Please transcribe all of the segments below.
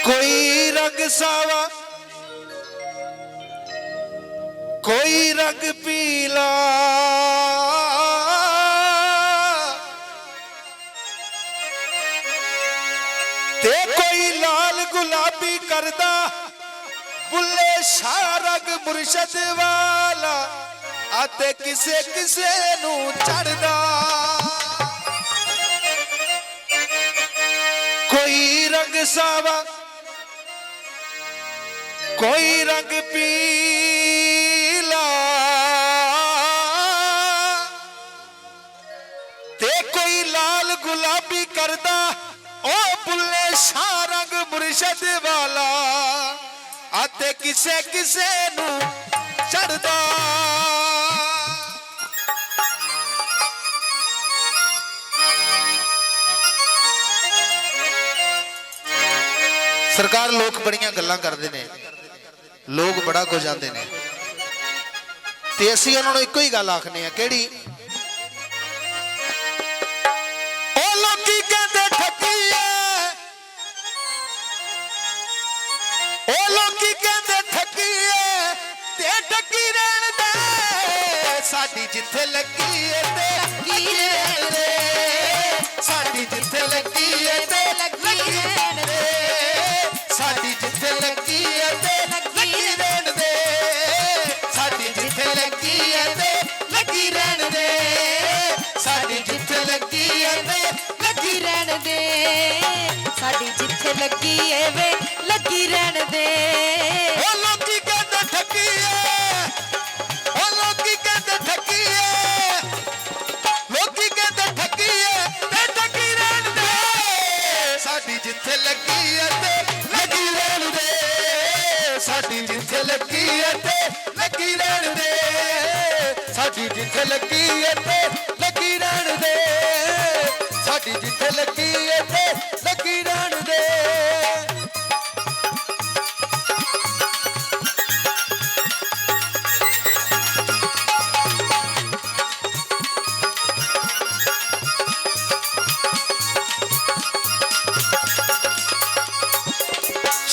कोई रंग सावा कोई रंग पीला ते कोई लाल गुलाबी करदा बुल्ले शाह रंग मुर्शद वाला आते किसे किसे नू चढ़दा कोई रंग सावा कोई रंग पीला ते कोई लाल गुलाबी करदा ओ बुल्ले शाह रंग मुर्शद वाला आते किसे किसे नू चढ़दा सरकार लोग बड़ियां गल्लां करदे ने लोग बड़ा कुछ आंदे ने ते असीं उन्हां नूं इक्को ही गल आखने आ किहड़ी ओ लोकी कहंदे ठगी ऐ ओ लोकी कहंदे ठगी ऐ ते ठगी रहण दे साडी जिथे लगी ऐ ते लगी रहण दे साडी जिथे लगी ऐ ते लगी रहण दे साडी जिथे लगी ऐ ते लगी रहण दे साडी जिथे लगी ऐ ते लगी रहण दे साडी जिथे लगी ऐ ते लगी रहण दे साडी जिथे लगी है वे लगी रहन दे ओ लोकी कहंदे ठगी ऐ ओ लोकी कहंदे ठगी ऐ लोकी कहंदे ठगी ऐ ते ठगी रहण दे साडी जिथे लगी ऐ ते लगी रहण दे साडी जिथे लगी ऐ ते लगी रहण दे साडी जिथे लगी ऐ ते लगी रहण दे साडी जिथे लगी ऐ ते लगी रहण दे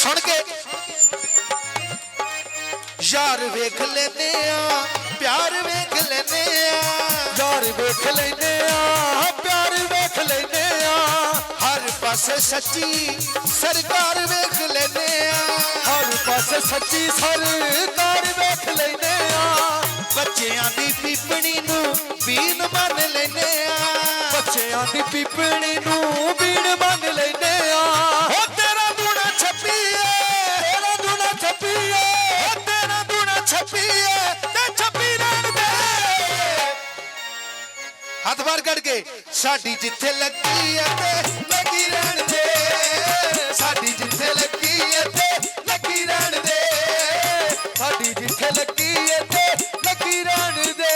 सुन के यार वेख लेने प्यार वेख लेने यार वेख लेने प्यार वेख लेने हर पासे सच्ची सरकार वेख लेने हर पासे सच्ची सरकार वेख लेने बच्चियां दी पीपणी नू बीन मन लेने बच्चियां दी पीपणी नू बीन मन लेने तेरा दूना छपी तेरा दूना छपी तेरा दूना छपी ते छपी रहण दे हाथ बाहर कड़ के साडी जिथे लगी है ते लगी रहण दे साडी जिथे लगी है ते लगी रहण दे साडी जिथे लगी है ते लगी रहण दे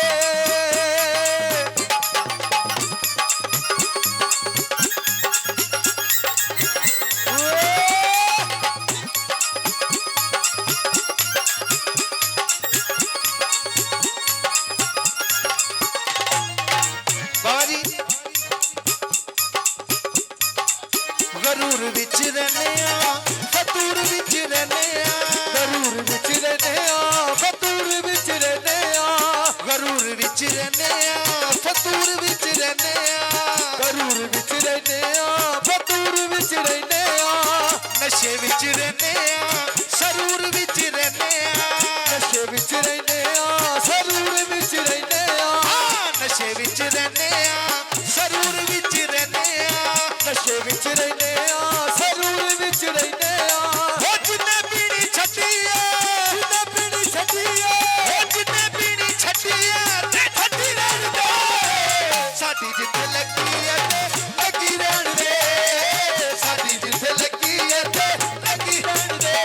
गरूर विच रहने फतूर विच रहने गरूर विच रहने फतूर विच रहने गरूर विच रहने फतूर विच रहने गरूर विच रहने फतूर विच रहने नशे विच रहने सरूर विच रहने नशे विच रहने सरूर विच रहने नशे विच रहने सरूर विच रहने नशे विच रहने सरूर विच रहने हो जिन्ने पीनी छड्डी जिन्ने पीनी छड्डी हो जिन्ने पीनी छड्डी ते छड्डी रहण दे साडी जिथे लगी है ते लगी रहण दे साडी जिथे लगी है ते लगी रहण दे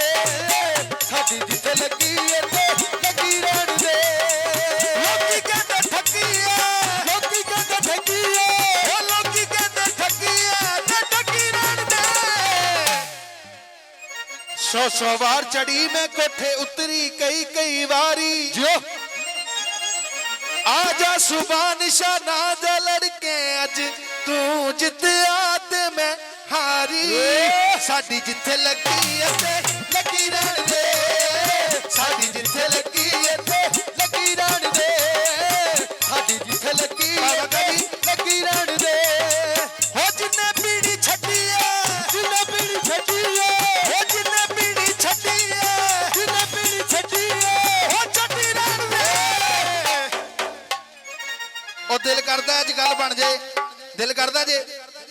साडी जिथे लगी है ते लगी रहण दे लोकी कहंदे ठगी लोकी कहंदे ठगी ओ लोकी कहंदे ठगी ते ठगी रहण दे सौ बार चढ़ी मैं कोठे उतरी कई कई वारी जो आजा सुबह निशाना जा लड़के अज तू जितया ते मैं ਹਾਰੀ ਸਾਡੀ ਜਿੱਥੇ ਲੱਗੀ ਇੱਥੇ ਲੱਗੀ ਰਹਿਣ ਦੇ ਸਾਡੀ ਜਿੱਥੇ ਲੱਗੀ ਇੱਥੇ ਲੱਗੀ ਰਹਿਣ ਦੇ ਸਾਡੀ ਜਿੱਥੇ ਲੱਗੀ ਇੱਥੇ ਲੱਗੀ ਰਹਿਣ ਦੇ ਹੋ ਜਿੰਨੇ ਪੀੜੀ ਛੱਡੀ ਏ ਜਿੰਨੇ ਪੀੜੀ ਛੱਡੀ ਏ ਹੋ ਜਿੰਨੇ ਪੀੜੀ ਛੱਡੀ ਏ ਜਿੰਨੇ ਪੀੜੀ ਛੱਡੀ ਏ ਹੋ ਛੱਡੀ ਰਹਿਣ ਦੇ ਉਹ ਦਿਲ ਕਰਦਾ ਅੱਜ ਗੱਲ ਬਣ ਜੇ ਦਿਲ ਕਰਦਾ ਜੇ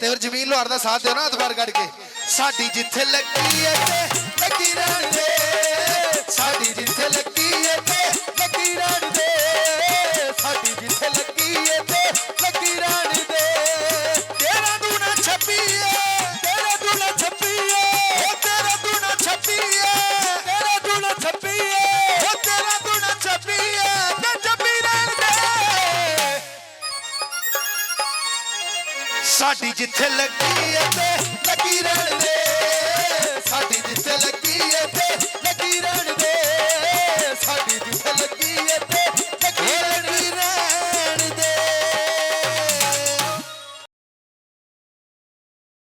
ਤੇ ਫਿਰ ਜ਼ਮੀਨ ਲੋਹਾਰ ਦਾ ਸਾਥ ਦਿਓ ਨਾ ਹੱਥ ਬਾਹਰ ਕੱਢ ਕੇ ਸਾਡੀ ਜਿੱਥੇ ਲੱਗੀ ਏ ਤੇ ਲੱਗੀ ਰਹਿਣ ਦੇ ਸਾਡੀ ਜਿੱਥੇ ਲੱਗੀ ਏ ਤੇ ਲੱਗੀ ਰਹਿਣ ਦੇ ਸਾਡੀ ਜਿੱਥੇ ਲੱਗੀ ਏ ਤੇ ਲੱਗੀ ਰਹਿਣ ਦੇ ਤੇਰਾ ਦੂਣਾ ਛੱਪੀ ਏ ਤੇਰਾ ਦੂਣਾ ਛੱਪੀ ਏ ਉਹ ਤੇਰਾ ਦੂਣਾ ਛੱਪੀ ਏ ਤੇਰਾ ਦੂਣਾ ਛੱਪੀ ਏ ਉਹ ਤੇਰਾ ਦੂਣਾ ਛੱਪੀ ਏ ਤੇ ਛੱਪੀ ਰਹਿਣ ਦੇ ਸਾਡੀ ਜਿੱਥੇ ਲੱਗੀ ਏ ਤੇ ਲੱਗੀ ਰਹਿਣ ਦੇ